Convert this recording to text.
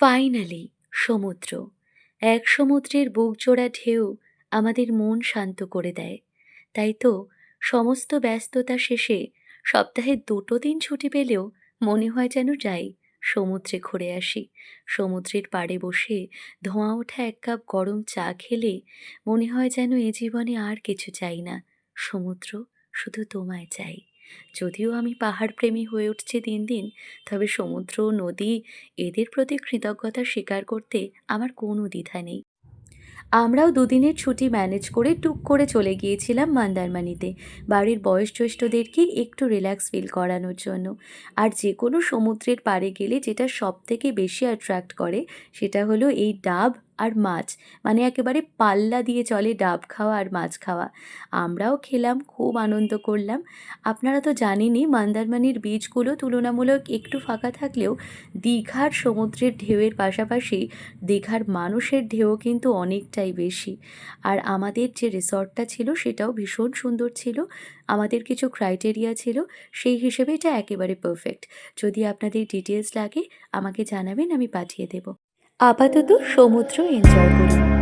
Finally সমুদ্র। এক সমুদ্রের বুকজোড়া ঢেউ আমাদের মন শান্ত করে দেয়। তাই তো সমস্ত ব্যস্ততা শেষে সপ্তাহে ২ দিন ছুটি পেলেও মনে হয় যেন যাই, সমুদ্রে ঘুরে আসি। সমুদ্রের পাড়ে বসে ধোঁয়া ওঠা ১ কাপ গরম চা খেলে মনে হয় যেন এ জীবনে আর কিছু চাই না। সমুদ্র, শুধু তোমায় চাই। যদিও আমি পাহাড়প্রেমী হয়ে উঠছি দিন, দিন, তবে সমুদ্র, নদী এদের প্রতি কৃতজ্ঞতা স্বীকার করতে আমার কোনো দ্বিধা নেই। আমরাও ২ দিনের ছুটি ম্যানেজ করে টুক করে চলে গিয়েছিলাম মন্দারমণিতে, বাড়ির বয়োজ্যেষ্ঠদেরকে একটু রিল্যাক্স ফিল করানোর জন্য। আর যে কোনো সমুদ্রের পাড়ে গেলে যেটা সবথেকে বেশি অ্যাট্রাক্ট করে সেটা হলো এই ডাব আর মাছ। মানে একেবারে পাল্লা দিয়ে চলে ডাব খাওয়া আর মাছ খাওয়া। আমরাও খেলাম, খুব আনন্দ করলাম। আপনারা তো জানেনই মন্দারমণির বিচগুলো তুলনামূলক একটু ফাঁকা থাকলেও দীঘার সমুদ্রের ঢেউয়ের পাশাপাশি দীঘার মানুষের ঢেউও কিন্তু অনেকটাই বেশি। আর আমাদের যে রিসর্টটা ছিল সেটাও ভীষণ সুন্দর ছিল। আমাদের কিছু ক্রাইটেরিয়া ছিল, সেই হিসেবে এটা একেবারে পারফেক্ট। যদি আপনাদের ডিটেইলস লাগে আমাকে জানাবেন, আমি পাঠিয়ে দেব। আপাতত সমুদ্র এনজয় করুন।